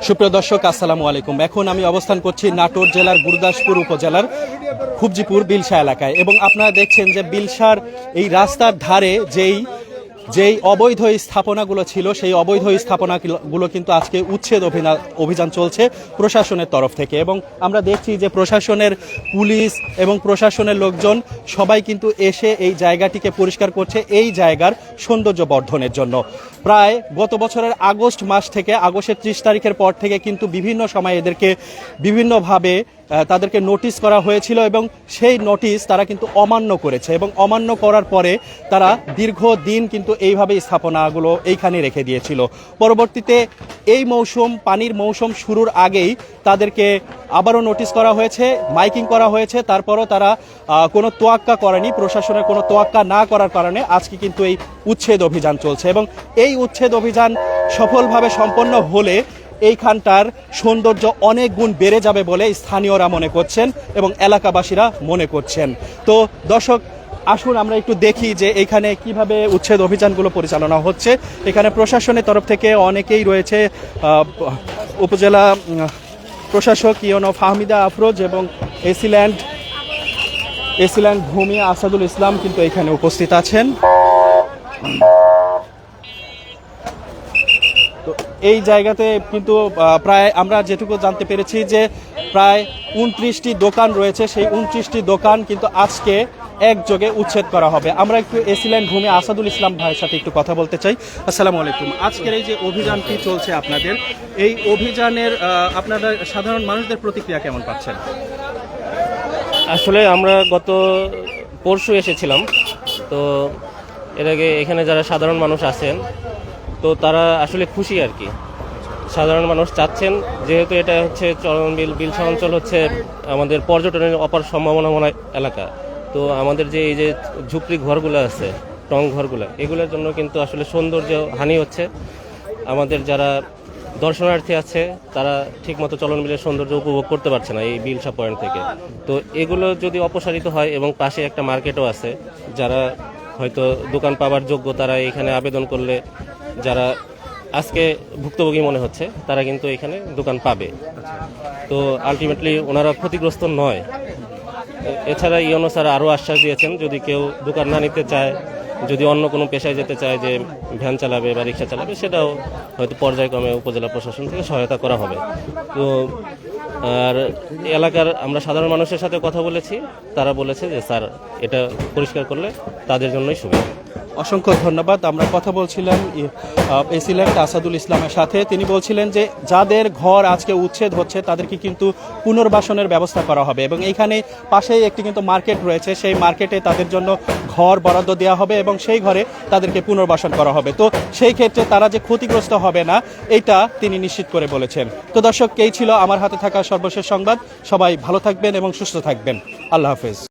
সুপ্রিয় দর্শক, আসসালামু আলাইকুম। এখন আমি অবস্থান করছি নাটোর জেলার গুরদাসপুর উপজেলার খুবজিপুর বিলসা এলাকায়, এবং আপনারা দেখছেন যে বিলসার এই রাস্তার ধারে যেই অবৈধ স্থাপনাগুলো ছিল, সেই অবৈধ স্থাপনাগুলো কিন্তু আজকে উচ্ছেদ অভিযান চলছে প্রশাসনের তরফ থেকে। এবং আমরা দেখছি যে প্রশাসনের পুলিশ এবং প্রশাসনের লোকজন সবাই কিন্তু এসে এই জায়গাটিকে পরিষ্কার করছে এই জায়গার সৌন্দর্য বর্ধনের জন্য। প্রায় গত বছরের আগস্ট মাস থেকে, আগস্টের 30 তারিখের পর থেকে কিন্তু বিভিন্ন সময় এদেরকে বিভিন্নভাবে তাদেরকে নোটিশ করা হয়েছিল, এবং সেই নোটিশ তারা কিন্তু অমান্য করেছে, এবং অমান্য করার পরে তারা দীর্ঘদিন কিন্তু এইভাবে স্থাপনাগুলো এইখানে রেখে দিয়েছিল। পরবর্তীতে এই পানির মৌসুম শুরুর আগেই তাদেরকে আবারও নোটিশ করা হয়েছে, মাইকিং করা হয়েছে, তারপরও তারা কোনো তোয়াক্কা করেনি। প্রশাসনের কোনো তোয়াক্কা না করার কারণে আজকে কিন্তু এই উচ্ছেদ অভিযান চলছে, এবং এই উচ্ছেদ অভিযান সফলভাবে সম্পন্ন হলে এইখানটার সৌন্দর্য অনেক গুণ বেড়ে যাবে বলে স্থানীয়রা মনে করছেন এবং এলাকাবাসীরা মনে করছেন। তো দর্শক, আসুন আমরা একটু দেখি যে এখানে কিভাবে উচ্ছেদ অভিযানগুলো পরিচালনা হচ্ছে। এখানে প্রশাসনের তরফ থেকে অনেকেই রয়েছে, উপজেলা প্রশাসক ইউনো ফাহমিদা আফরোজ এবং এসিল্যান্ড ভূমি আসাদুল ইসলাম কিন্তু এখানে উপস্থিত আছেন। তো এই জায়গাতে কিন্তু প্রায় আমরা যেটুকু জানতে পেরেছি যে প্রায় 29টি দোকান রয়েছে, সেই 29টি দোকান কিন্তু আজকে একযোগে উচ্ছেদ করা হবে। আমরা একটু এসিল্যান্ড ভূমি আসাদুল ইসলাম ভাইয়ের সাথে একটু কথা বলতে চাই। আসসালামু আলাইকুম। আজকের এই যে অভিযানটি চলছে আপনাদের, এই অভিযানের আপনারা সাধারণ মানুষদের প্রতিক্রিয়া কেমন পাচ্ছেন? আসলে আমরা গত পরশু এসেছিলাম, তো এর আগে এখানে যারা সাধারণ মানুষ আছেন তো তারা আসলে খুশি আর কি। সাধারণ মানুষ চাচ্ছেন, যেহেতু এটা হচ্ছে বিলসা অঞ্চল হচ্ছে আমাদের পর্যটনের অপার সম্ভাবনা এলাকা, তো আমাদের যে এই যে ঝুপড়ি ঘরগুলো আছে, টং ঘরগুলো, এগুলোর জন্য কিন্তু আসলে সৌন্দর্য হানি হচ্ছে। আমাদের যারা দর্শনার্থী আছে তারা ঠিকমতো চলনবিলের সৌন্দর্য উপভোগ করতে পারছে না এই বিলসা পয়েন্ট থেকে। তো এগুলো যদি অপসারিত হয়, এবং পাশে একটা মার্কেটও আছে, যারা হয়তো দোকান পাবার যোগ্য তারা এখানে আবেদন করলে, যারা আজকে ভুক্তভোগী মনে হচ্ছে তারা কিন্তু এখানে দোকান পাবে। তো আলটিমেটলি ওনারা ক্ষতিগ্রস্ত নয়। এছাড়া ইউনো স্যার আরও আশ্বাস দিয়েছেন, যদি কেউ দোকান না নিতে চায়, যদি অন্য কোনো পেশায় যেতে চায়, যে ভ্যান চালাবে বা রিক্সা চালাবে, সেটাও হয়তো পর্যায়ক্রমে উপজেলা প্রশাসন থেকে সহায়তা করা হবে। তো আর এলাকার আমরা সাধারণ মানুষের সাথে কথা বলেছি, তারা বলেছে যে স্যার এটা পরিষ্কার করলে তাদের জন্যই সুবিধা। অসংখ্য ধন্যবাদ। আমরা কথা বলছিলাম এসিল্যান্ড আসাদুল ইসলামের সাথে। তিনি বলছিলেন যে যাদের ঘর আজকে উচ্ছেদ হচ্ছে তাদেরকে কিন্তু পুনর্বাসনের ব্যবস্থা করা হবে, এবং এইখানে পাশেই একটি কিন্তু মার্কেট রয়েছে, সেই মার্কেটে তাদের জন্য ঘর বরাদ্দ দেওয়া হবে এবং সেই ঘরে তাদেরকে পুনর্বাসন করা হবে। তো সেই ক্ষেত্রে তারা যে ক্ষতিগ্রস্ত হবে না, এটা তিনি নিশ্চিত করে বলেছেন। তো দর্শক, এই ছিল আমার হাতে থাকা সর্বশেষ সংবাদ। সবাই ভালো থাকবেন এবং সুস্থ থাকবেন। আল্লাহ হাফেজ।